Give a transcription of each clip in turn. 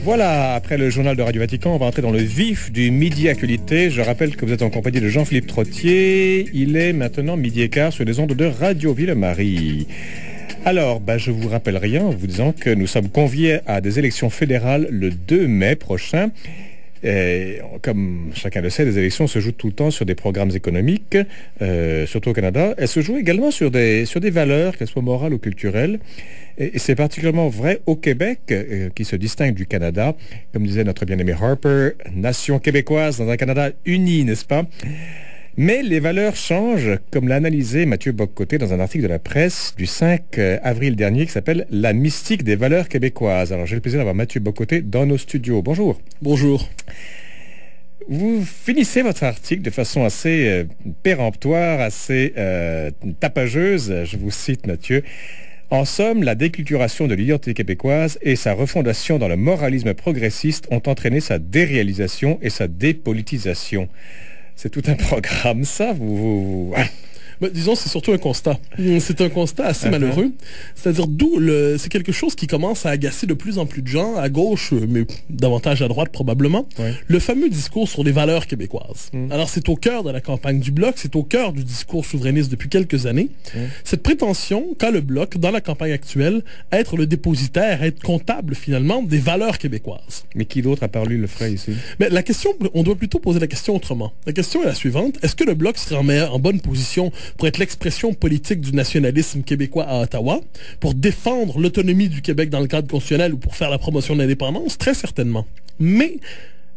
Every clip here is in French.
Voilà, après le journal de Radio Vatican, on va entrer dans le vif du Midi Actualité. Je rappelle que vous êtes en compagnie de Jean-Philippe Trottier. Il est maintenant 12h15 sur les ondes de Radio Ville-Marie. Alors, je vous rappelle rien en vous disant que nous sommes conviés à des élections fédérales le 2 mai prochain. Et comme chacun le sait, les élections se jouent tout le temps sur des programmes économiques, surtout au Canada. Elles se jouent également sur des valeurs, qu'elles soient morales ou culturelles. Et c'est particulièrement vrai au Québec, qui se distingue du Canada. Comme disait notre bien-aimé Harper, nation québécoise dans un Canada uni, n'est-ce pas? Mais les valeurs changent, comme l'a analysé Mathieu Bock-Côté dans un article de la presse du 5 avril dernier qui s'appelle « La mystique des valeurs québécoises ». Alors j'ai le plaisir d'avoir Mathieu Bock-Côté dans nos studios. Bonjour. Bonjour. Vous finissez votre article de façon assez péremptoire, assez tapageuse. Je vous cite, Mathieu. En somme, la déculturation de l'identité québécoise et sa refondation dans le moralisme progressiste ont entraîné sa déréalisation et sa dépolitisation. C'est tout un programme, ça, disons, c'est surtout un constat. C'est un constat assez malheureux. C'est-à-dire, c'est quelque chose qui commence à agacer de plus en plus de gens, à gauche, mais davantage à droite probablement, le fameux discours sur les valeurs québécoises. Alors, c'est au cœur de la campagne du Bloc, c'est au cœur du discours souverainiste depuis quelques années. Cette prétention qu'a le Bloc, dans la campagne actuelle, à être le dépositaire, à être comptable, finalement, des valeurs québécoises. Mais qui d'autre, à part lui, le ferait ici? Mais la question, on doit plutôt poser la question autrement. La question est la suivante. Est-ce que le Bloc serait en bonne position pour être l'expression politique du nationalisme québécois à Ottawa, pour défendre l'autonomie du Québec dans le cadre constitutionnel ou pour faire la promotion de l'indépendance? Très certainement. Mais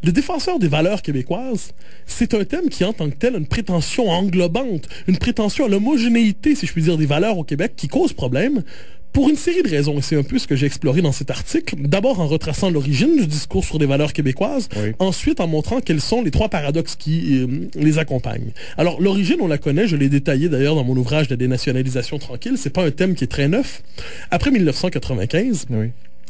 le défenseur des valeurs québécoises, c'est un thème qui, en tant que tel, a une prétention englobante, une prétention à l'homogénéité, si je puis dire, des valeurs au Québec qui cause problème, pour une série de raisons, et c'est un peu ce que j'ai exploré dans cet article. D'abord en retraçant l'origine du discours sur les valeurs québécoises, ensuite en montrant quels sont les trois paradoxes qui les accompagnent. Alors l'origine, on la connaît, je l'ai détaillé d'ailleurs dans mon ouvrage de dénationalisation tranquille, c'est pas un thème qui est très neuf. Après 1995,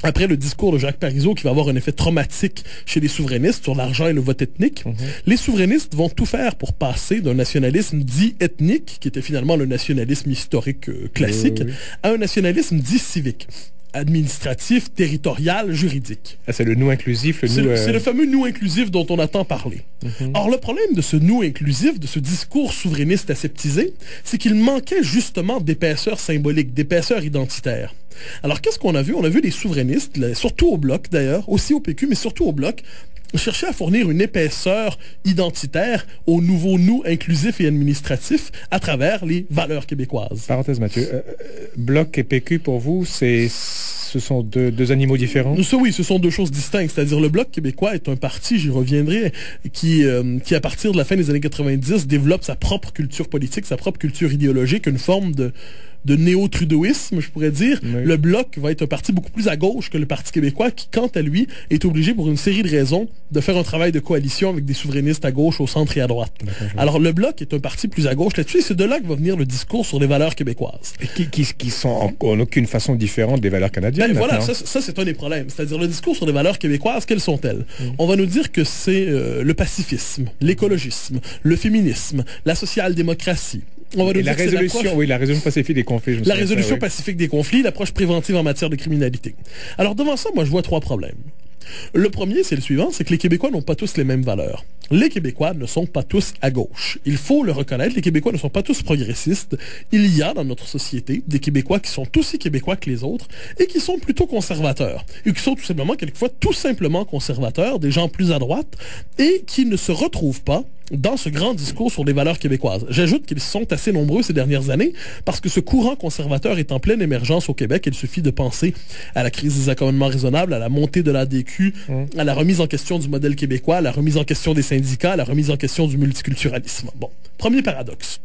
après le discours de Jacques Parizeau qui va avoir un effet traumatique chez les souverainistes sur l'argent et le vote ethnique, les souverainistes vont tout faire pour passer d'un nationalisme dit ethnique, qui était finalement le nationalisme historique classique, à un nationalisme dit civique, administratif, territorial, juridique. Ah, c'est le nous inclusif, C'est le fameux nous inclusif dont on a tant parlé. Or, le problème de ce nous inclusif, de ce discours souverainiste aseptisé, c'est qu'il manquait justement d'épaisseur symbolique, d'épaisseur identitaire. Alors, qu'est-ce qu'on a vu? On a vu les souverainistes, surtout au Bloc d'ailleurs, aussi au PQ, mais surtout au Bloc, chercher à fournir une épaisseur identitaire au nouveau nous inclusif et administratif à travers les valeurs québécoises. Parenthèse, Mathieu. Bloc et PQ, pour vous, ce sont deux animaux différents? Oui, ce sont deux choses distinctes. C'est-à-dire, le Bloc québécois est un parti, j'y reviendrai, qui, à partir de la fin des années 90, développe sa propre culture politique, sa propre culture idéologique, une forme de néo-trudeauisme, je pourrais dire. Le Bloc va être un parti beaucoup plus à gauche que le Parti québécois qui, quant à lui, est obligé pour une série de raisons de faire un travail de coalition avec des souverainistes à gauche, au centre et à droite. Alors, le Bloc est un parti plus à gauche là-dessus et c'est de là que va venir le discours sur les valeurs québécoises. Et qui sont en aucune façon différentes des valeurs canadiennes. Voilà, ça c'est un des problèmes. C'est-à-dire, le discours sur les valeurs québécoises, quelles sont-elles? On va nous dire que c'est le pacifisme, l'écologisme, le féminisme, la social-démocratie. On va nous dire la résolution pacifique des conflits. La résolution pacifique des conflits, l'approche préventive en matière de criminalité. Alors devant ça, moi je vois trois problèmes. Le premier, c'est le suivant, c'est que les Québécois n'ont pas tous les mêmes valeurs. Les Québécois ne sont pas tous à gauche. Il faut le reconnaître, les Québécois ne sont pas tous progressistes. Il y a dans notre société des Québécois qui sont aussi Québécois que les autres et qui sont plutôt conservateurs. Et qui sont tout simplement conservateurs, des gens plus à droite, et qui ne se retrouvent pas dans ce grand discours sur les valeurs québécoises. J'ajoute qu'ils sont assez nombreux ces dernières années parce que ce courant conservateur est en pleine émergence au Québec. Il suffit de penser à la crise des accommodements raisonnables, à la montée de l'ADQ, à la remise en question du modèle québécois, à la remise en question des syndicats, à la remise en question du multiculturalisme. Bon, premier paradoxe.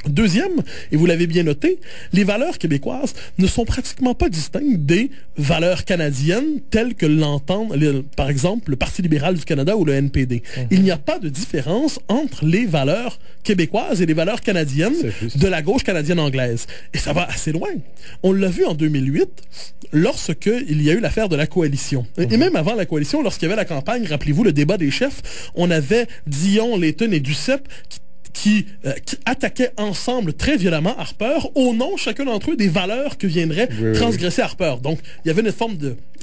Deuxième, et vous l'avez bien noté, les valeurs québécoises ne sont pratiquement pas distinctes des valeurs canadiennes telles que l'entendent, par exemple, le Parti libéral du Canada ou le NPD. Il n'y a pas de différence entre les valeurs québécoises et les valeurs canadiennes de la gauche canadienne anglaise. Et ça va assez loin. On l'a vu en 2008, lorsqu'il y a eu l'affaire de la coalition. Et même avant la coalition, lorsqu'il y avait la campagne, rappelez-vous, le débat des chefs, on avait Dion, Layton et Duceppe qui attaquaient ensemble très violemment Harper au nom, chacun d'entre eux, des valeurs que viendrait transgresser Harper. Donc, il y avait une forme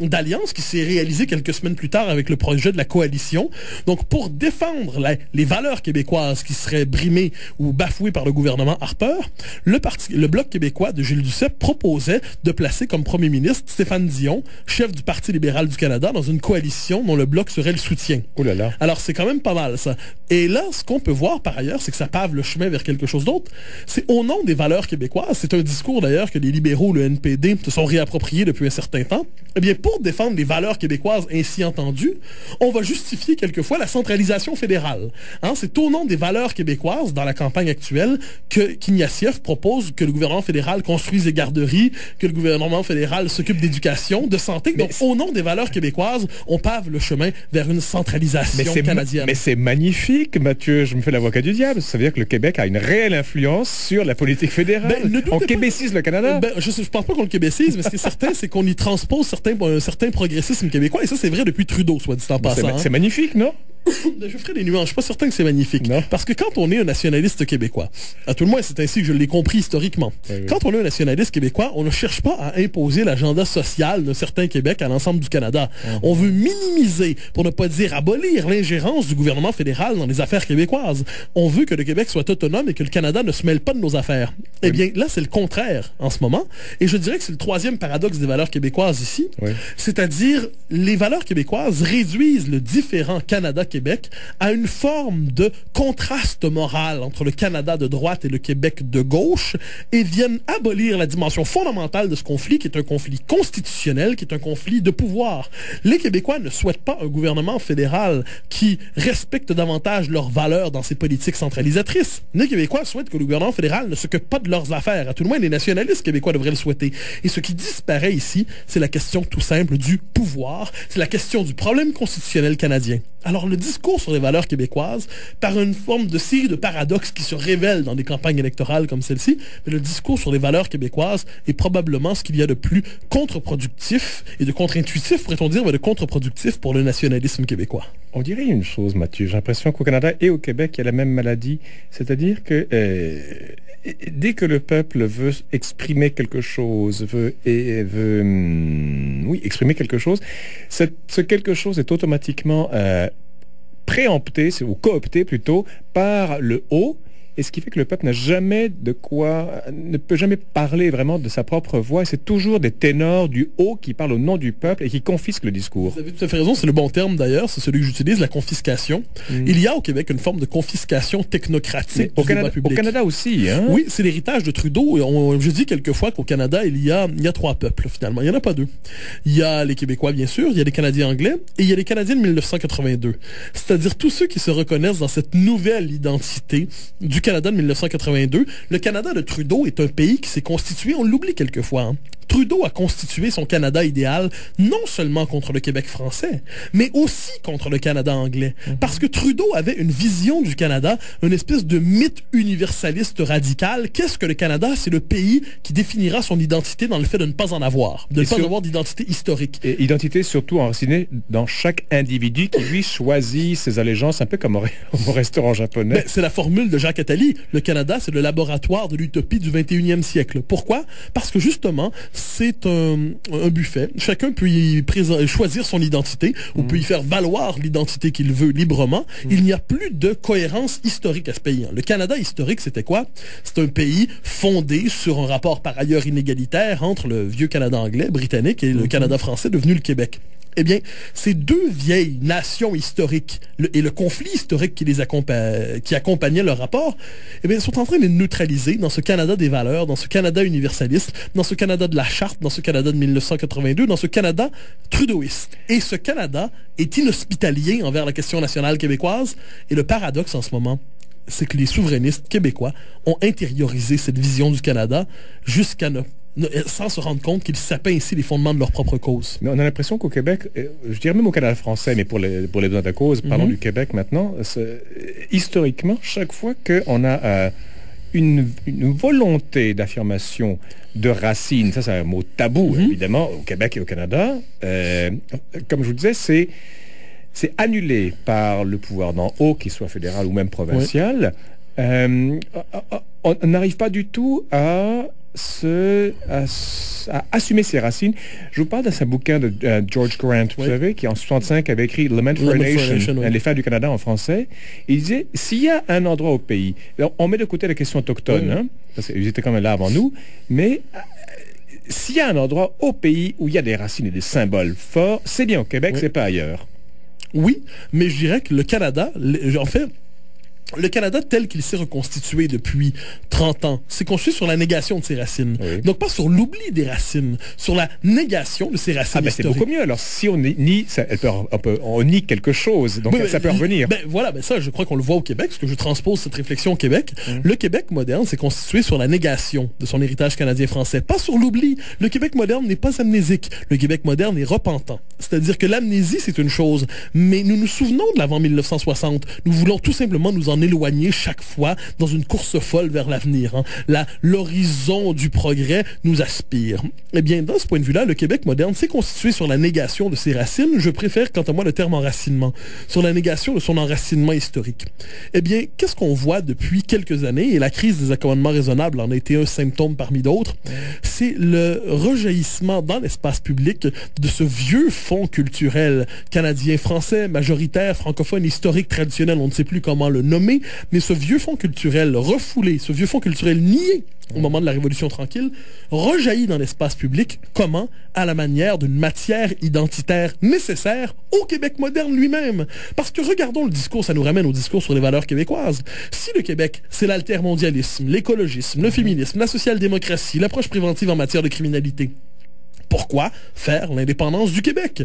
d'alliance qui s'est réalisé quelques semaines plus tard avec le projet de la coalition. Donc, pour défendre les valeurs québécoises qui seraient brimées ou bafouées par le gouvernement Harper, le Bloc québécois de Gilles Duceppe proposait de placer comme premier ministre Stéphane Dion, chef du Parti libéral du Canada, dans une coalition dont le Bloc serait le soutien. Oh là là. Alors, c'est quand même pas mal, ça. Et là, ce qu'on peut voir, par ailleurs, c'est que ça pave le chemin vers quelque chose d'autre. C'est au nom des valeurs québécoises. C'est un discours, d'ailleurs, que les libéraux, le NPD, se sont réappropriés depuis un certain temps. Eh bien, pour défendre les valeurs québécoises ainsi entendues, on va justifier quelquefois la centralisation fédérale. Hein, c'est au nom des valeurs québécoises, dans la campagne actuelle, qu'Ignatieff propose que le gouvernement fédéral construise des garderies, que le gouvernement fédéral s'occupe d'éducation, de santé. Donc, au nom des valeurs québécoises, on pave le chemin vers une centralisation canadienne. Mais c'est magnifique, Mathieu. Je me fais l'avocat du diable. Ça veut dire que le Québec a une réelle influence sur la politique fédérale. On québécise le Canada. Je pense pas qu'on le québécise, mais ce qui est certain, c'est qu'on y transpose un certain progressisme québécois. Et ça, c'est vrai depuis Trudeau, soit dit en passant. C'est magnifique, non? Je ferai des nuances. Je suis pas certain que c'est magnifique. Non. Parce que quand on est un nationaliste québécois, à tout le moins, c'est ainsi que je l'ai compris historiquement. Oui. Quand on est un nationaliste québécois, on ne cherche pas à imposer l'agenda social d'un certain Québec à l'ensemble du Canada. On veut minimiser, pour ne pas dire abolir, l'ingérence du gouvernement fédéral dans les affaires québécoises. On veut que le Québec soit autonome et que le Canada ne se mêle pas de nos affaires. Eh bien, là, c'est le contraire en ce moment. Et je dirais que c'est le troisième paradoxe des valeurs québécoises ici. Oui. C'est-à-dire, les valeurs québécoises réduisent le différent Canada-Québec à une forme de contraste moral entre le Canada de droite et le Québec de gauche et viennent abolir la dimension fondamentale de ce conflit qui est un conflit constitutionnel, qui est un conflit de pouvoir. Les Québécois ne souhaitent pas un gouvernement fédéral qui respecte davantage leurs valeurs dans ses politiques centralisatrices. Les Québécois souhaitent que le gouvernement fédéral ne s'occupe pas de leurs affaires. À tout le moins, les nationalistes québécois devraient le souhaiter. Et ce qui disparaît ici, c'est la question tout simple du pouvoir. C'est la question du problème constitutionnel canadien. Alors, le discours sur les valeurs québécoises, par une forme de série de paradoxes qui se révèlent dans des campagnes électorales comme celle-ci, mais le discours sur les valeurs québécoises est probablement ce qu'il y a de plus contre-productif et de contre-intuitif, pourrait-on dire, mais de contre-productif pour le nationalisme québécois. On dirait une chose, Mathieu. J'ai l'impression qu'au Canada et au Québec, il y a la même maladie. C'est-à-dire que dès que le peuple veut exprimer quelque chose, veut exprimer quelque chose, ce quelque chose est automatiquement préempté, ou coopté plutôt, par le haut, et ce qui fait que le peuple ne peut jamais parler vraiment de sa propre voix. C'est toujours des ténors du haut qui parlent au nom du peuple et qui confisquent le discours. Vous avez tout à fait raison, c'est le bon terme d'ailleurs, c'est celui que j'utilise, la confiscation. Il y a au Québec une forme de confiscation technocratique du débat public. Au Canada aussi, hein? Oui, c'est l'héritage de Trudeau. Je dis quelquefois qu'au Canada, il y a trois peuples finalement. Il n'y en a pas deux. Il y a les Québécois, bien sûr, il y a les Canadiens anglais et il y a les Canadiens de 1982. C'est-à-dire tous ceux qui se reconnaissent dans cette nouvelle identité du Canada de 1982. Le Canada de Trudeau est un pays qui s'est constitué, on l'oublie quelquefois, hein. Trudeau a constitué son Canada idéal non seulement contre le Québec français, mais aussi contre le Canada anglais. Parce que Trudeau avait une vision du Canada, une espèce de mythe universaliste radical. Qu'est-ce que le Canada? C'est le pays qui définira son identité dans le fait de ne pas en avoir, de ne pas avoir d'identité historique. Et identité surtout enracinée dans chaque individu qui, lui, choisit ses allégeances, un peu comme au restaurant japonais. Ben, c'est la formule de Jacques Attali. Le Canada, c'est le laboratoire de l'utopie du 21e siècle. Pourquoi? Parce que justement, c'est un buffet. Chacun peut y choisir son identité ou peut y faire valoir l'identité qu'il veut librement. Il n'y a plus de cohérence historique à ce pays. Le Canada historique, c'était quoi? C'est un pays fondé sur un rapport par ailleurs inégalitaire entre le vieux Canada anglais, britannique, et le Canada français devenu le Québec. Eh bien, ces deux vieilles nations historiques et le conflit historique qui accompagnait leur rapport, eh bien, sont en train de les neutraliser dans ce Canada des valeurs, dans ce Canada universaliste, dans ce Canada de la Charte, dans ce Canada de 1982, dans ce Canada trudeauiste. Et ce Canada est inhospitalier envers la question nationale québécoise. Et le paradoxe en ce moment, c'est que les souverainistes québécois ont intériorisé cette vision du Canada jusqu'à sans se rendre compte qu'ils sapaient ainsi les fondements de leur propre cause. Mais on a l'impression qu'au Québec, je dirais même au Canada français, mais pour les besoins de la cause, parlons du Québec maintenant, historiquement, chaque fois qu'on a une volonté d'affirmation de racines, ça c'est un mot tabou, évidemment, au Québec et au Canada, comme je vous disais, c'est annulé par le pouvoir d'en haut, qu'il soit fédéral ou même provincial. On n'arrive pas du tout à à assumer ses racines. Je vous parle de ce bouquin de George Grant, vous savez, qui en 65 avait écrit Lament for a Nation, les fers du Canada en français. Il disait, s'il y a un endroit au pays, on met de côté la question autochtone, hein, parce qu'ils étaient quand même là avant nous, mais s'il y a un endroit au pays où il y a des racines et des symboles forts, c'est bien au Québec, c'est pas ailleurs. Oui, mais je dirais que le Canada, en fait, le Canada tel qu'il s'est reconstitué depuis 30 ans, s'est construit sur la négation de ses racines. Oui. Donc pas sur l'oubli des racines, sur la négation de ses racines historiques. C'est beaucoup mieux. Alors si on nie, on nie quelque chose, donc ça peut revenir. Ça, je crois qu'on le voit au Québec, parce que je transpose cette réflexion au Québec. Le Québec moderne s'est constitué sur la négation de son héritage canadien-français, pas sur l'oubli. Le Québec moderne n'est pas amnésique. Le Québec moderne est repentant. C'est-à-dire que l'amnésie, c'est une chose, mais nous nous souvenons de l'avant 1960. Nous voulons tout simplement nous en éloigner chaque fois dans une course folle vers l'avenir. Hein. L'horizon du progrès nous aspire. Eh bien, dans ce point de vue-là, le Québec moderne s'est constitué sur la négation de ses racines. Je préfère, quant à moi, le terme enracinement. Sur la négation de son enracinement historique. Eh bien, qu'est-ce qu'on voit depuis quelques années, et la crise des accommodements raisonnables en a été un symptôme parmi d'autres, c'est le rejaillissement dans l'espace public de ce vieux fond culturel canadien-français, majoritaire, francophone, historique, traditionnel, on ne sait plus comment le nommer, mais ce vieux fond culturel refoulé, ce vieux fond culturel nié au moment de la Révolution tranquille, rejaillit dans l'espace public. Comment? À la manière d'une matière identitaire nécessaire au Québec moderne lui-même. Parce que regardons le discours, ça nous ramène au discours sur les valeurs québécoises. Si le Québec, c'est l'altermondialisme, l'écologisme, le féminisme, la social-démocratie, l'approche préventive en matière de criminalité, pourquoi faire l'indépendance du Québec?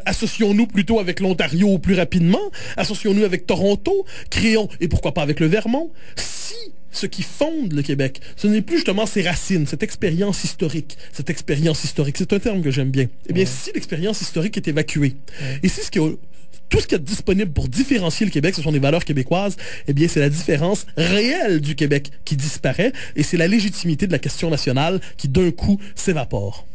Associons-nous plutôt avec l'Ontario plus rapidement, associons-nous avec Toronto, créons, et pourquoi pas avec le Vermont? Si ce qui fonde le Québec, ce n'est plus justement ses racines, cette expérience historique, c'est un terme que j'aime bien. Eh bien, si l'expérience historique est évacuée, et si tout ce qu'il y a de disponible pour différencier le Québec, ce sont des valeurs québécoises, eh bien, c'est la différence réelle du Québec qui disparaît, et c'est la légitimité de la question nationale qui, d'un coup, s'évapore.